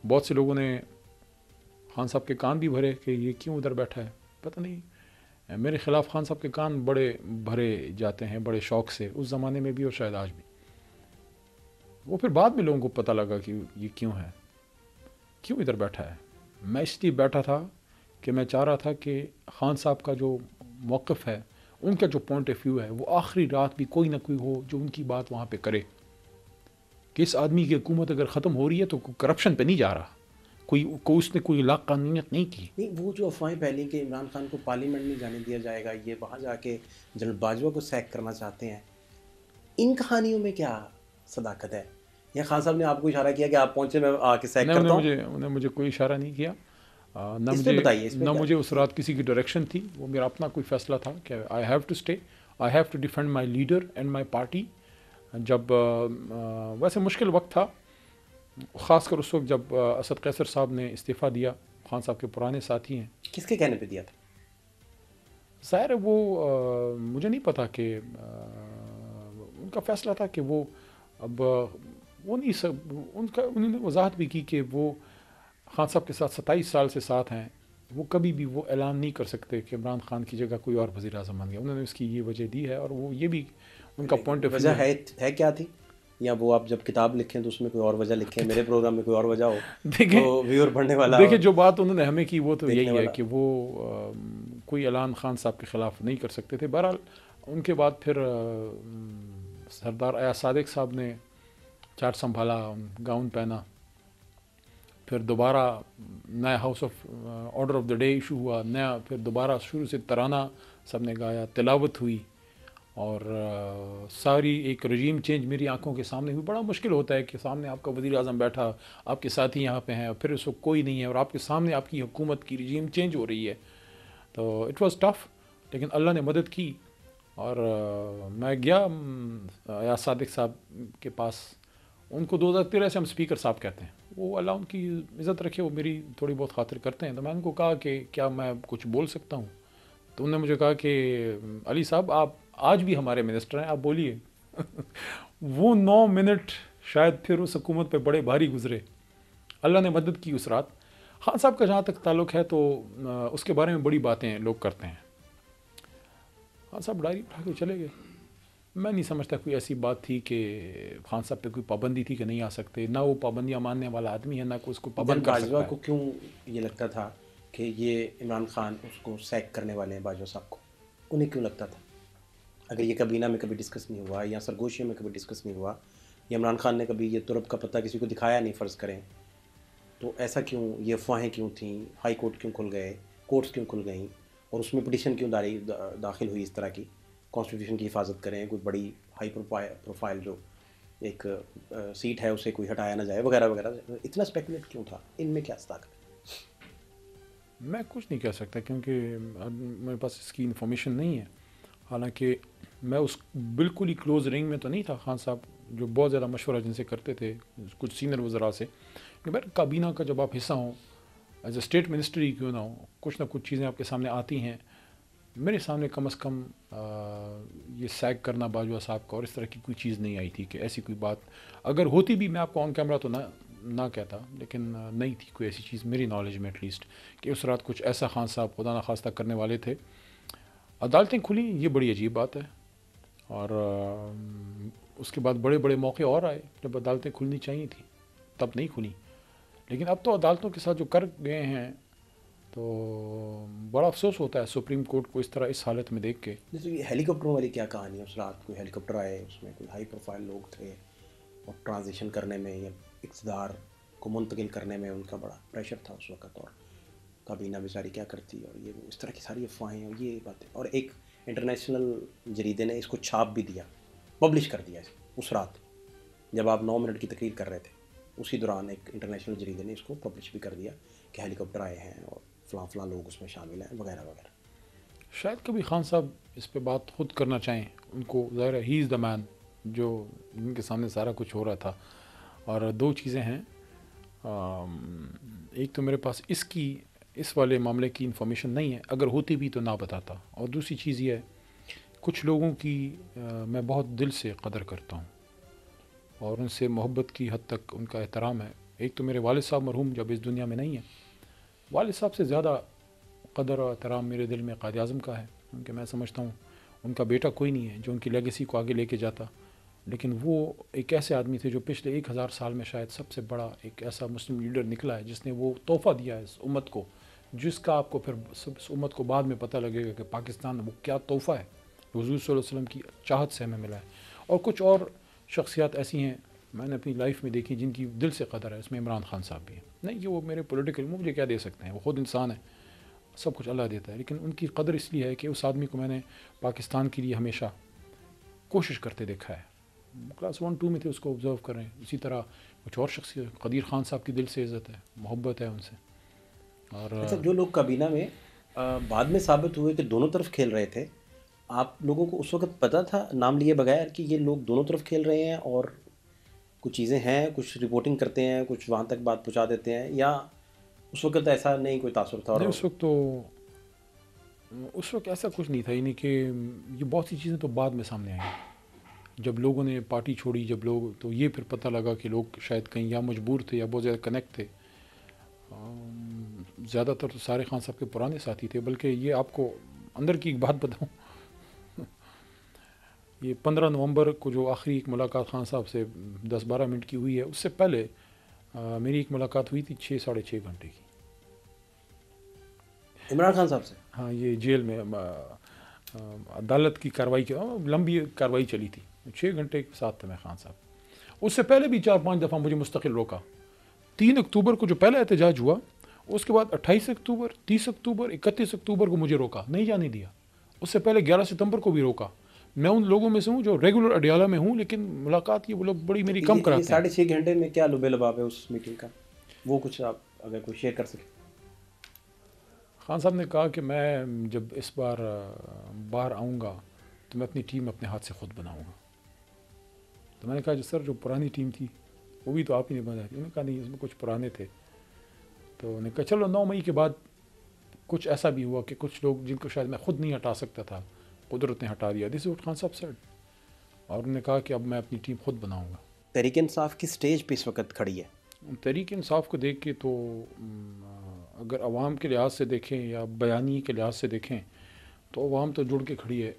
بہت سے لوگوں نے خان صاحب کے کان بھی بھرے کہ یہ کیوں ادھر بیٹھا ہے, پتہ نہیں. میرے خلاف خان صاحب کے کان بڑے بھرے جاتے ہیں بڑے شوق سے, اس زمانے میں بھی اور شاید آج بھی. وہ پھر بعد میں لوگوں کو پتہ لگا کہ یہ کیوں ہے, کیوں ادھر بیٹھا ہے. میں اس لیے بیٹھا تھا کہ میں چاہ رہا تھا کہ خان صاحب کا جو موقف ہے, ان کا جو پوائنٹ آف ویو ہے, وہ آخری رات بھی کوئی نہ کوئی ہو جو ان کی بات وہاں پہ کرے, کہ اس آدمی کی حکومت اگر ختم ہو رہی ہے تو کرپشن پہ نہیں جا رہا, کوئی اس نے کوئی لاق قانونیت نہیں کی. نہیں, وہ جو افواہیں پھیلی کہ عمران خان کو پارلیمنٹ نہیں جانے دیا جائے گا, یہ وہاں جا کے جنرل باجوہ کو سیک کرنا چاہتے ہیں, ان کہانیوں میں کیا صداقت ہے؟ یا خان صاحب نے آپ کو اشارہ کیا کہ آپ پہنچے, میں آ کے سیک کرتا ہوں؟ انہوں نے مجھے کوئی اشارہ نہیں کیا, نہ مجھے اس رات کسی کی ڈائریکشن تھی. وہ میرا اپنا کوئی فیصلہ تھا کہ I have to stay, I have to defend my leader and my party. جب ویسے مشکل وقت تھا, خاص کر اس وقت جب اسد قیصر صاحب نے استعفیٰ دیا, خان صاحب کے پرانے ساتھی ہیں. کس کے کہنے پہ دیا تھا؟ ظاہر ہے وہ مجھے نہیں پتا, کہ ان کا فیصلہ تھا کہ وہ اب وہ نہیں, انہوں نے وضاحت بھی کی کہ وہ خان صاحب کے ساتھ 27 سال سے ساتھ ہیں, وہ کبھی بھی وہ اعلان نہیں کر سکتے کہ عمران خان کی جگہ کوئی اور وزیر اعظم بن گیا. انہوں نے اس کی یہ وجہ دی ہے, اور وہ یہ بھی ان کا پوائنٹ آف وجہ ہے کیا تھی, یا وہ آپ جب کتاب لکھیں تو اس میں کوئی اور وجہ لکھیں, میرے پروگرام میں کوئی اور وجہ ہو, تو ویور پڑھنے والا. دیکھیں جو بات انہوں نے ہمیں کی وہ تو یہی ہے کہ وہ کوئی اعلان خان صاحب کے خلاف نہیں کر سکتے تھے. بہرحال ان کے بعد پھر سردار ایاز صادق صاحب نے چارج سنبھالا, گاؤن پہنا, پھر دوبارہ نیا house of order of the day issue ہوا نیا, پھر دوبارہ شروع سے ترانہ سب نے گایا, تلاوت ہوئی, اور ساری ایک رجیم چینج میری آنکھوں کے سامنے ہوئی. بڑا مشکل ہوتا ہے کہ سامنے آپ کا وزیر اعظم بیٹھا, آپ کے ساتھی یہاں پہ ہیں, اور پھر اس وقت کوئی نہیں ہے, اور آپ کے سامنے آپ کی حکومت کی رجیم چینج ہو رہی ہے. تو اٹ واز ٹف, لیکن اللہ نے مدد کی, اور میں گیا ایاز صادق صاحب کے پاس. ان کو 2013 سے ہم اسپیکر صاحب کہتے ہیں, وہ اللہ ان کی عزت رکھے, وہ میری تھوڑی بہت خاطر کرتے ہیں. تو میں ان کو کہا کہ کیا میں کچھ بول سکتا ہوں؟ تو انہوں نے مجھے کہا کہ علی صاحب آپ آج بھی ہمارے منسٹر ہیں, آپ بولیے. وہ 9 منٹ شاید پھر اس حکومت پہ بڑے بھاری گزرے. اللہ نے مدد کی اس رات. خان صاحب کا جہاں تک تعلق ہے تو اس کے بارے میں بڑی باتیں لوگ کرتے ہیں. خان صاحب ڈائری اٹھا کے چلے گئے. میں نہیں سمجھتا کوئی ایسی بات تھی کہ خان صاحب پہ کوئی پابندی تھی کہ نہیں آ سکتے. نہ وہ پابندیاں ماننے والا آدمی ہے, نہ کوئی اس کو پابند کر سکتا ہے. کو کیوں یہ لگتا تھا کہ یہ عمران خان اس کو سیک کرنے والے ہیں باجوہ صاحب کو, انہیں کیوں لگتا تھا؟ اگر یہ کابینہ میں کبھی ڈسکس نہیں ہوا یا سرگوشیوں میں کبھی ڈسکس نہیں ہوا یا عمران خان نے کبھی یہ ترب کا پتہ کسی کو دکھایا نہیں فرض کریں، تو ایسا کیوں، یہ افواہیں کیوں تھیں، ہائی کورٹ کیوں کھل گئے، کورٹس کیوں کھل گئیں، اور اس میں پٹیشن کیوں داخل ہوئی اس طرح کی، کانسٹیٹیوشن کی حفاظت کریں، کوئی بڑی ہائی پروفائل جو ایک سیٹ ہے اسے کوئی ہٹایا نہ جائے وغیرہ وغیرہ، اتنا اسپیکولیٹ کیوں تھا، ان میں کیا طاقت ہے؟ میں کچھ نہیں کہہ سکتا کیونکہ میرے پاس اس کی انفارمیشن نہیں ہے. حالانکہ میں اس بالکل ہی کلوز رینگ میں تو نہیں تھا خان صاحب، جو بہت زیادہ مشورہ جن سے کرتے تھے کچھ سینئر وزراء سے، کہ بھائی کابینہ کا جب آپ حصہ ہوں ایز اے اسٹیٹ منسٹر ہی کیوں نہ ہوں، کچھ نہ کچھ چیزیں آپ کے سامنے آتی ہیں. میرے سامنے کم از کم یہ سیگ کرنا باجوہ صاحب کا اور اس طرح کی کوئی چیز نہیں آئی تھی کہ ایسی کوئی بات اگر ہوتی بھی میں آپ کو آن کیمرہ تو نہ کہتا، لیکن نہیں تھی کوئی ایسی چیز میری نالج میں ایٹ لیسٹ کہ اس رات کچھ ایسا خان صاحب خدا نخواستہ کرنے والے تھے. عدالتیں کھلیں یہ بڑی عجیب بات ہے، اور اس کے بعد بڑے بڑے موقع اور آئے جب عدالتیں کھلنی چاہیے تھیں تب نہیں کھلیں. لیکن اب تو عدالتوں کے ساتھ جو کر گئے ہیں تو بڑا افسوس ہوتا ہے سپریم کورٹ کو اس طرح اس حالت میں دیکھ کے. جیسے یہ ہیلی کاپٹروں والی کیا کہانی ہے، اس رات کوئی ہیلی کاپٹر آئے، اس میں کوئی ہائی پروفائل لوگ تھے اور ٹرانزیشن کرنے میں یا اقتدار کو منتقل کرنے میں ان کا بڑا پریشر تھا اس وقت، اور کابینہ بیچاری کیا کرتی، اور یہ اس طرح کی ساری افواہیں اور یہ باتیں. اور ایک انٹرنیشنل جریدے نے اس کو چھاپ بھی دیا، پبلش کر دیا اس رات جب آپ 9 منٹ کی تقریر کر رہے تھے، اسی دوران ایک انٹرنیشنل جریدے نے اس کو پبلش بھی کر دیا کہ ہیلی کاپٹر آئے ہیں اور فلاں فلاں لوگ اس میں شامل ہیں وغیرہ وغیرہ. شاید کبھی خان صاحب اس پہ بات خود کرنا چاہیں، ان کو ظاہر ہے ہی از دا مین جو ان کے سامنے سارا کچھ ہو رہا تھا. اور دو چیزیں ہیں، ایک تو میرے پاس اس والے معاملے کی انفارمیشن نہیں ہے، اگر ہوتی بھی تو نہ بتاتا. اور دوسری چیز یہ ہے کچھ لوگوں کی میں بہت دل سے قدر کرتا ہوں اور ان سے محبت کی حد تک ان کا احترام ہے. ایک تو میرے والد صاحب مرحوم جب اس دنیا میں نہیں ہیں، والد صاحب سے زیادہ قدر اور احترام میرے دل میں قائد اعظم کا ہے، کیونکہ میں سمجھتا ہوں ان کا بیٹا کوئی نہیں ہے جو ان کی لیگیسی کو آگے لے کے جاتا. لیکن وہ ایک ایسے آدمی تھے جو پچھلے 1000 سال میں شاید سب سے بڑا ایک ایسا مسلم لیڈر نکلا ہے جس نے وہ تحفہ دیا ہے اس امت کو، جس کا آپ کو پھر اس امت کو بعد میں پتہ لگے گا کہ پاکستان وہ کیا تحفہ ہے حضور صلی اللہ علیہ وسلم کی چاہت سے ہمیں ملا ہے. اور کچھ اور شخصیات ایسی ہیں میں نے اپنی لائف میں دیکھی جن کی دل سے قدر ہے، اس میں عمران خان صاحب بھی ہیں. نہیں کہ وہ میرے پولیٹیکل مجھے کیا دے سکتے ہیں، وہ خود انسان ہے، سب کچھ اللہ دیتا ہے، لیکن ان کی قدر اس لیے ہے کہ اس آدمی کو میں نے پاکستان کے لیے ہمیشہ کوشش کرتے دیکھا ہے. کلاس 1-2 میں تھے اس کو آبزرو کر رہے ہیں. اسی طرح کچھ اور شخصیت قدیر خان صاحب کی دل سے عزت ہے، محبت ہے ان سے. اور اچھا، جو لوگ کابینہ میں بعد میں ثابت ہوئے کہ دونوں طرف کھیل رہے تھے، آپ لوگوں کو اس وقت پتہ تھا نام لیے بغیر کہ یہ لوگ دونوں طرف کھیل رہے ہیں اور کچھ چیزیں ہیں، کچھ رپورٹنگ کرتے ہیں، کچھ وہاں تک بات پہنچا دیتے ہیں، یا اس وقت ایسا نہیں کوئی تاثر تھا؟ اور نہیں، اس وقت ایسا کچھ نہیں تھا، یعنی کہ یہ بہت سی چیزیں تو بعد میں سامنے آئیں جب لوگوں نے پارٹی چھوڑی، جب لوگ تو یہ پھر پتہ لگا کہ لوگ شاید کہیں یا مجبور تھے یا بہت زیادہ کنیکٹ تھے. زیادہ تر تو سارے خان صاحب کے پرانے ساتھی تھے. بلکہ یہ آپ کو اندر کی ایک بات بتاؤں، یہ 15 نومبر کو جو آخری ایک ملاقات خان صاحب سے 10-12 منٹ کی ہوئی ہے، اس سے پہلے میری ایک ملاقات ہوئی تھی 6-6.5 گھنٹے کی عمران خان صاحب سے. ہاں، یہ جیل میں عدالت کی کارروائی کی لمبی کارروائی چلی تھی، 6 گھنٹے کے ساتھ تھا میں خان صاحب. اس سے پہلے بھی 4-5 دفعہ مجھے مستقل روکا. 3 اکتوبر کو جو پہلا احتجاج ہوا، اس کے بعد 28 اکتوبر 30 اکتوبر 31 اکتوبر کو مجھے روکا، نہیں جانے دیا. اس سے پہلے 11 ستمبر کو بھی روکا. میں ان لوگوں میں سے ہوں جو ریگولر اڈیالہ میں ہوں، لیکن ملاقات یہ وہ لوگ بڑی میری کم کراتے ہیں. 6.5 گھنٹے میں کیا لبے لباب ہے اس میٹنگ کا، وہ کچھ آپ اگر کوئی شیئر کر سکیں؟ خان صاحب نے کہا کہ میں جب اس بار باہر آؤں گا تو میں اپنی ٹیم اپنے ہاتھ سے خود بناؤں گا. تو میں نے کہا سر جو پرانی ٹیم تھی وہ بھی تو آپ ہی نے بنائی تھی. انہوں نے کہا نہیں، اس میں کچھ پرانے تھے. تو انہوں نے کہا چلو 9 مئی کے بعد کچھ ایسا بھی ہوا کہ کچھ لوگ جن کو شاید میں خود نہیں ہٹا سکتا تھا قدرت نے ہٹا دیا. دس از واٹ خان صاحب سیڈ. اور انہوں نے کہا کہ اب میں اپنی ٹیم خود بناؤں گا. تحریک انصاف کی سٹیج پہ اس وقت کھڑی ہے. تحریک انصاف کو دیکھ کے تو اگر عوام کے لحاظ سے دیکھیں یا بیانی کے لحاظ سے دیکھیں تو عوام تو جڑ کے کھڑی ہے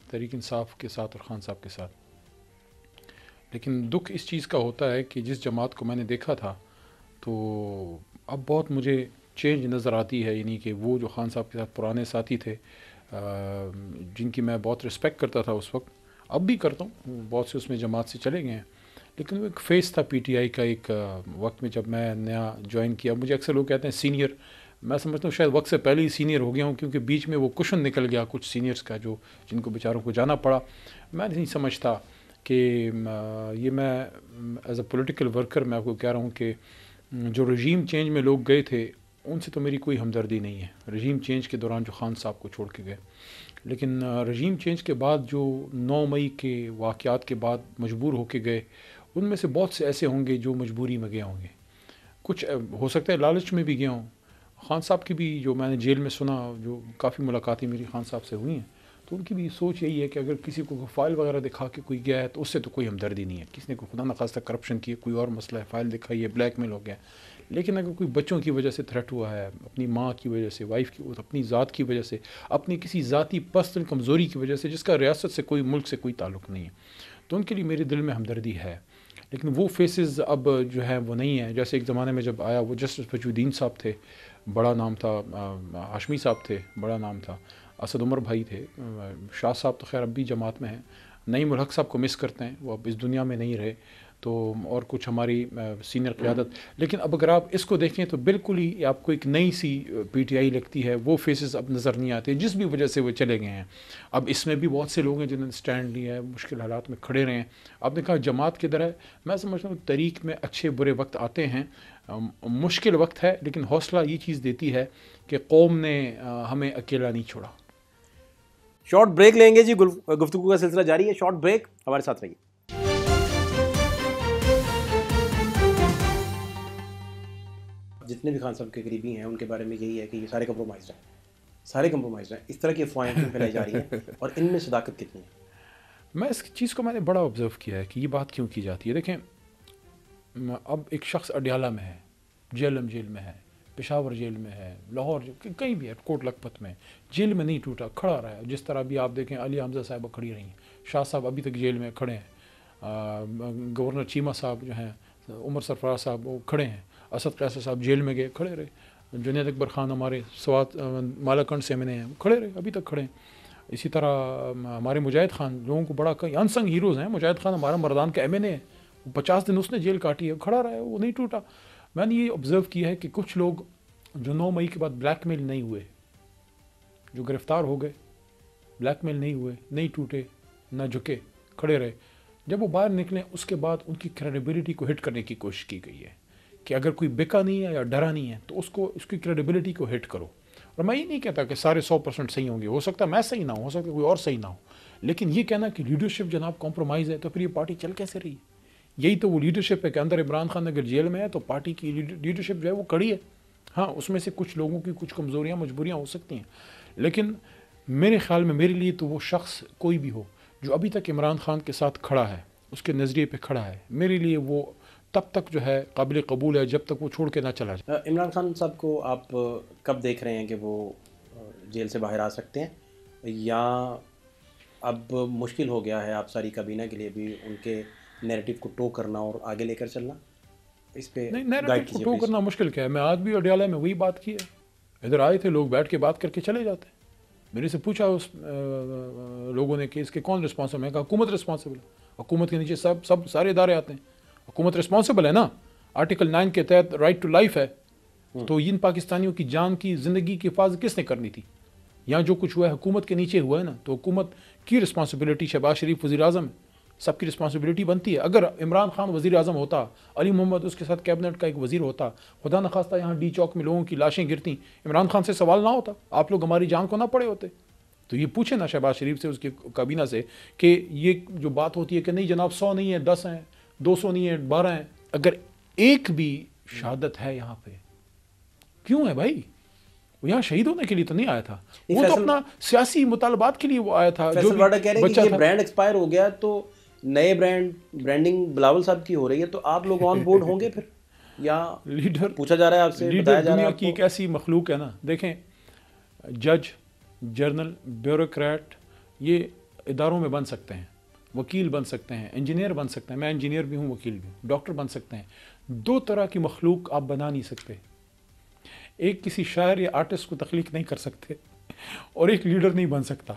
تحریک انصاف کے ساتھ اور خان صاحب کے ساتھ. لیکن دکھ اس چیز کا ہوتا ہے کہ جس جماعت کو میں نے دیکھا تھا تو اب بہت مجھے چینج نظر آتی ہے. یعنی کہ وہ جو خان صاحب کے ساتھ پرانے ساتھی تھے جن کی میں بہت رسپیکٹ کرتا تھا اس وقت، اب بھی کرتا ہوں، بہت سے اس میں جماعت سے چلے گئے ہیں، لیکن وہ ایک فیس تھا پی ٹی آئی کا ایک وقت میں جب میں نیا جوائن کیا. مجھے اکثر لوگ کہتے ہیں سینئر، میں سمجھتا ہوں شاید وقت سے پہلے ہی سینئر ہو گیا ہوں، کیونکہ بیچ میں وہ کشن نکل گیا کچھ سینئرز کا جن کو بیچاروں کو جانا پڑا. میں نہیں سمجھتا کہ یہ میں ایز اے پولیٹیکل ورکر میں آپ کو کہہ رہا ہوں کہ جو رجیم چینج میں لوگ گئے تھے ان سے تو میری کوئی ہمدردی نہیں ہے، رجیم چینج کے دوران جو خان صاحب کو چھوڑ کے گئے. لیکن رجیم چینج کے بعد جو 9 مئی کے واقعات کے بعد مجبور ہو کے گئے، ان میں سے بہت سے ایسے ہوں گے جو مجبوری میں گئے ہوں گے، کچھ ہو سکتا ہے لالچ میں بھی گئے ہوں. خان صاحب کی بھی جو میں نے جیل میں سنا، جو کافی ملاقاتیں میری خان صاحب سے ہوئی ہیں، تو ان کی بھی سوچ یہی ہے کہ اگر کسی کو فائل وغیرہ دکھا کے کوئی گیا ہے تو اس سے تو کوئی ہمدردی نہیں ہے. کسی نے کوئی خدا نخواستہ کرپشن کی ہے، کوئی اور مسئلہ ہے، فائل دکھائی ہے، بلیک میل ہو گیا. لیکن اگر کوئی بچوں کی وجہ سے تھریٹ ہوا ہے، اپنی ماں کی وجہ سے، وائف کی، اپنی ذات کی وجہ سے، اپنی کسی ذاتی پرسنل کمزوری کی وجہ سے، جس کا ریاست سے کوئی، ملک سے کوئی تعلق نہیں ہے، تو ان کے لیے میرے دل میں ہمدردی ہے. لیکن وہ فیسز اب جو ہے وہ نہیں ہیں. جیسے ایک زمانے میں جب آیا وہ جسٹس وجود الدین صاحب تھے، بڑا نام تھا، ہاشمی صاحب تھے، بڑا نام تھا، اسد عمر بھائی تھے، شاہ صاحب تو خیر اب بھی جماعت میں ہیں، نعیم الحق صاحب کو مس کرتے ہیں، وہ اب اس دنیا میں نہیں رہے، تو اور کچھ ہماری سینئر قیادت. لیکن اب اگر آپ اس کو دیکھیں تو بالکل ہی آپ کو ایک نئی سی پی ٹی آئی لگتی ہے. وہ فیسز اب نظر نہیں آتے جس بھی وجہ سے وہ چلے گئے ہیں. اب اس میں بھی بہت سے لوگ ہیں جنہوں نے سٹینڈ لیا ہے، مشکل حالات میں کھڑے رہے ہیں. آپ نے کہا جماعت کی طرح، میں سمجھتا ہوں تاریخ میں اچھے برے وقت آتے ہیں، مشکل وقت ہے، لیکن حوصلہ یہ چیز دیتی ہے کہ قوم نے ہمیں اکیلا نہیں چھوڑا. شارٹ بریک لیں گے جی، گفتگو کا سلسلہ جاری ہے. شارٹ بریک، ہمارے ساتھ رہیے. جتنے بھی خان صاحب کے قریبی ہیں ان کے بارے میں یہی ہے کہ یہ سارے کمپرومائزڈ ہیں، سارے کمپرومائزڈ ہیں. اس طرح کی افواہیں کیوں پھیلائی جا رہی ہیں اور ان میں صداقت کتنی ہے؟ میں اس چیز کو میں نے بڑا آبزرو کیا ہے کہ یہ بات کیوں کی جاتی ہے. دیکھیں، اب ایک شخص اڈیالہ میں ہے، جیلم جیل میں ہے، پشاور جیل میں ہے، لاہور کہیں بھی ہے، کوٹ لکھپت میں جیل میں نہیں ٹوٹا، کھڑا رہا ہے. جس طرح بھی آپ دیکھیں علی حمزہ صاحبہ کھڑی رہی ہیں، شاہ صاحب ابھی تک جیل میں کھڑے ہیں، گورنر چیمہ صاحب جو ہیں، عمر سرفراز صاحب وہ کھڑے ہیں، اسد قیصر صاحب جیل میں گئے، کھڑے رہے. جنید اکبر خان ہمارے سوات مالاکنڈ سے ہیں، کھڑے رہے، ابھی تک کھڑے ہیں. اسی طرح ہمارے مجاہد خان، لوگوں کو بڑا کئی انسنگ ہیروز ہیں. مجاہد خان ہمارا مردان کا ایم این اے ہے، 50 دن اس نے جیل کاٹی ہے، کھڑا رہا ہے، وہ نہیں ٹوٹا. میں نے یہ آبزرو کیا ہے کہ کچھ لوگ جو 9 مئی کے بعد بلیک میل نہیں ہوئے، جو گرفتار ہو گئے، بلیک میل نہیں ہوئے، نہیں ٹوٹے، نہ جھکے، کھڑے رہے، جب وہ باہر نکلیں اس کے بعد ان کی کریڈیبلٹی کو ہٹ کرنے کی کوشش کی گئی ہے کہ اگر کوئی بکا نہیں ہے یا ڈرا نہیں ہے تو اس کی کریڈیبلٹی کو ہٹ کرو. اور میں یہ نہیں کہتا کہ سارے 100% صحیح ہوں گے، ہو سکتا ہے میں صحیح نہ ہوں، ہو سکتا ہے کوئی اور صحیح نہ ہو، لیکن یہ کہنا کہ لیڈرشپ جناب کمپرومائز ہے تو پھر یہ پارٹی چل کیسے رہی؟ یہی تو وہ لیڈرشپ ہے کہ اندر عمران خان اگر جیل میں ہے تو پارٹی کی لیڈرشپ جو ہے وہ کڑی ہے. ہاں، اس میں سے کچھ لوگوں کی کچھ کمزوریاں مجبوریاں ہو سکتی ہیں، لیکن میرے خیال میں میرے لیے تو وہ شخص کوئی بھی ہو جو ابھی تک عمران خان کے ساتھ کھڑا ہے، اس کے نظریے پہ کھڑا ہے، میرے لیے وہ تب تک جو ہے قابل قبول ہے جب تک وہ چھوڑ کے نہ چلا جائے. عمران خان صاحب کو آپ کب دیکھ رہے ہیں کہ وہ جیل سے باہر آ سکتے ہیں، یا اب مشکل ہو گیا ہے آپ ساری کابینہ کے لیے بھی ان کے نیریٹو کو ٹو کرنا اور آگے لے کر چلنا؟ اس پہ نہیں، نیریٹو کو ٹو کرنا مشکل کیا ہے؟ میں آج بھی اڈیالہ میں وہی بات کی ہے. ادھر آئے تھے لوگ، بیٹھ کے بات کر کے چلے جاتے. میرے سے پوچھا اس لوگوں نے کہ اس کے کون رسپانسبل ہے؟ کہا حکومت رسپانسبل ہے. حکومت کے نیچے سب سارے ادارے آتے ہیں، حکومت رسپانسبل ہے نا. آرٹیکل 9 کے تحت رائٹ ٹو لائف ہے، تو ان پاکستانیوں کی جان کی، زندگی کی حفاظت کس نے کرنی تھی؟ یہاں جو کچھ ہوا ہے حکومت کے نیچے ہوا ہے نا، تو حکومت کی رسپانسبلٹی، شہباز شریف وزیر اعظم ہے، سب کی رسپانسبلٹی بنتی ہے. اگر عمران خان وزیر اعظم ہوتا، علی محمد اس کے ساتھ کیبنٹ کا ایک وزیر ہوتا، خدا نخواستہ یہاں ڈی چوک میں لوگوں کی لاشیں گرتی، عمران خان سے سوال نہ ہوتا، آپ لوگ ہماری جان کو نہ پڑے ہوتے. تو یہ پوچھیں نا شہباز شریف سے، اس کی کابینہ سے، کہ یہ جو بات ہوتی ہے کہ نہیں جناب 100 نہیں ہے، 10 ہیں، 200 نہیں ہے، 12 ہیں، اگر ایک بھی شہادت ہے یہاں پہ، کیوں ہے بھائی؟ وہ یہاں شہید ہونے کے لیے تو نہیں آیا تھا، وہ تو اپنا سیاسی مطالبات کے لیے وہ آیا تھا. فیصل واڈا کہہ رہے ہیں کہ یہ برانڈ ایکسپائر ہو گیا تو نئے برانڈنگ بلاول صاحب کی ہو رہی ہے، تو آپ لوگ آن بورڈ ہوں گے پھر؟ یا لیڈر پوچھا جا رہا ہے آپ سے، لیڈر دنیا کی ایک ایسی مخلوق ہے نا. دیکھیں، جج، جرنل، بیوروکریٹ یہ اداروں میں بن سکتے ہیں، وکیل بن سکتے ہیں، انجینئر بن سکتے ہیں، میں انجینئر بھی ہوں، وکیل بھی ہوں، ڈاکٹر بن سکتے ہیں. 2 طرح کی مخلوق آپ بنا نہیں سکتے. ایک کسی شاعر یا آرٹسٹ کو تخلیق نہیں کر سکتے، اور ایک لیڈر نہیں بن سکتا.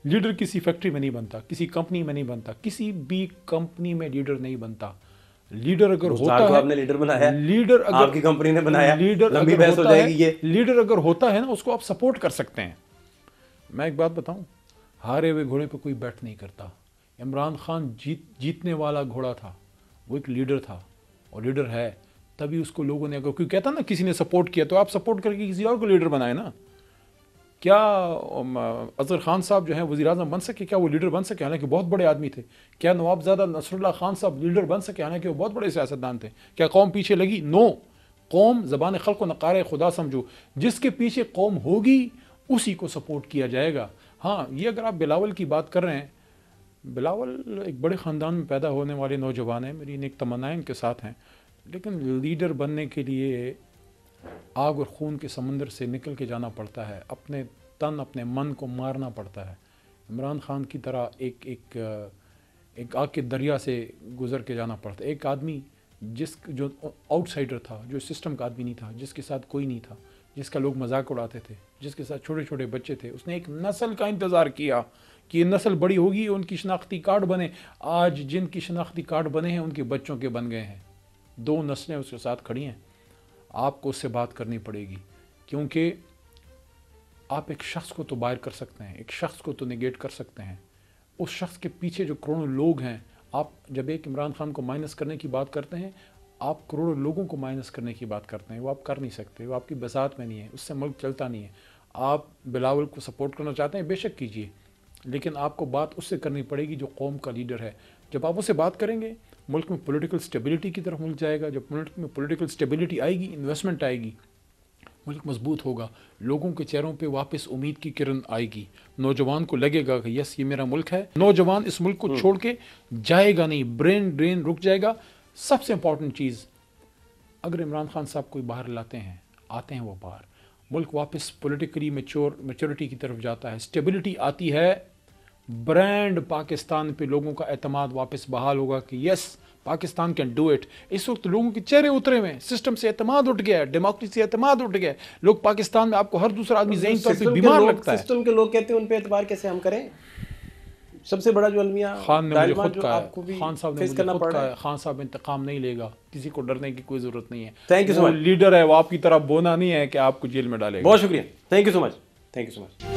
لیڈر کسی فیکٹری میں نہیں بنتا, کسی کمپنی میں نہیں بنتا, کسی بھی کمپنی میں لیڈر نہیں بنتا. لیڈر اگر ہوتا ہے, آپ نے لیڈر بنایا, لیڈر اگر آپ کی کمپنی نے بنایا, لیڈر لمبی اگر بحث ہو ہوتا جائے ہے, گی یہ. لیڈر اگر ہوتا ہے نا, اس کو آپ سپورٹ کر سکتے ہیں. میں ایک بات بتاؤں, ہارے ہوئے گھوڑے پہ کوئی بیٹ نہیں کرتا. عمران خان جیتنے والا گھوڑا تھا, وہ ایک لیڈر تھا اور لیڈر ہے. تبھی اس کو لوگوں نے, اگر کوئی کہتا نا کسی نے سپورٹ کیا, تو آپ سپورٹ کر کے کسی اور کو لیڈر بنائے نا. کیا اظہر خان صاحب جو ہیں وزیر اعظم بن سکے؟ کیا وہ لیڈر بن سکے؟ حالانکہ بہت بڑے آدمی تھے. کیا نوابزادہ نصر اللہ خان صاحب لیڈر بن سکے؟ حالانکہ وہ بہت بڑے سیاستدان تھے. کیا قوم پیچھے لگی؟ نو. قوم زبان خلق و نقار خدا سمجھو, جس کے پیچھے قوم ہوگی اسی کو سپورٹ کیا جائے گا. ہاں, یہ اگر آپ بلاول کی بات کر رہے ہیں, بلاول ایک بڑے خاندان میں پیدا ہونے والے نوجوان ہیں, میری نیک تمنائیں ان کے ساتھ ہیں. لیکن لیڈر بننے کے لیے آگ اور خون کے سمندر سے نکل کے جانا پڑتا ہے, اپنے تن اپنے من کو مارنا پڑتا ہے. عمران خان کی طرح ایک آگ کے دریا سے گزر کے جانا پڑتا ہے. ایک آدمی جو آؤٹ سائڈر تھا, جو سسٹم کا آدمی نہیں تھا, جس کے ساتھ کوئی نہیں تھا, جس کا لوگ مذاق اڑاتے تھے, جس کے ساتھ چھوٹے چھوٹے بچے تھے, اس نے ایک نسل کا انتظار کیا کہ یہ نسل بڑی ہوگی, ان کی شناختی کارڈ بنے. آج جن کی شناختی کارڈ بنے ہیں ان کے بچوں کے بن گئے ہیں. 2 نسلیں اس کے ساتھ کھڑی ہیں. آپ کو اس سے بات کرنی پڑے گی, کیونکہ آپ ایک شخص کو تو باہر کر سکتے ہیں, ایک شخص کو تو نیگیٹ کر سکتے ہیں. اس شخص کے پیچھے جو کروڑوں لوگ ہیں, آپ جب ایک عمران خان کو مائنس کرنے کی بات کرتے ہیں, آپ کروڑوں لوگوں کو مائنس کرنے کی بات کرتے ہیں. وہ آپ کر نہیں سکتے, وہ آپ کی بساط میں نہیں ہے, اس سے ملک چلتا نہیں ہے. آپ بلاول کو سپورٹ کرنا چاہتے ہیں, بے شک کیجیے, لیکن آپ کو بات اس سے کرنی پڑے گی جو قوم کا لیڈر ہے. جب آپ اس سے بات کریں گے, ملک میں پولیٹیکل سٹیبلٹی کی طرف ملک جائے گا. جب ملک میں پولیٹیکل سٹیبلٹی آئے گی, انویسٹمنٹ آئے گی, ملک مضبوط ہوگا, لوگوں کے چہروں پہ واپس امید کی کرن آئے گی. نوجوان کو لگے گا کہ یس یہ میرا ملک ہے. نوجوان اس ملک کو چھوڑ کے جائے گا نہیں, برین ڈرین رک جائے گا. سب سے امپورٹنٹ چیز, اگر عمران خان صاحب کوئی باہر لاتے ہیں, آتے ہیں وہ باہر, ملک واپس پولیٹیکلی میچورٹی کی طرف جاتا ہے, سٹیبلٹی آتی ہے, برانڈ پاکستان پہ لوگوں کا اعتماد واپس بحال ہوگا کہ یس پاکستان کین ڈو اٹ. اس وقت لوگوں کے چہرے اترے ہوئے ہیں, سسٹم سے اعتماد اٹھ گیا ہے, ڈیموکریسی سے اعتماد اٹھ گیا ہے. لوگ پاکستان میں, آپ کو ہر دوسرا آدمی ذہنی طور پہ بیمار لگتا ہے. سسٹم کے لوگ کہتے ہیں ان پہ اعتبار کیسے ہم کریں؟ سب سے بڑا جو المیہ خان نے مجھے خود کہا ہے, خان صاحب نے مجھے خود کہا ہے, خان صاحب انتقام نہیں لے گا, کسی کو ڈرنے کی کوئی ضرورت نہیں ہے. تھینک یو سو وہ مچ. لیڈر ہے, وہ آپ کی طرح بونا نہیں ہے کہ آپ کو جیل میں ڈالے گا. بہت شکریہ, thank you so much, thank you so much.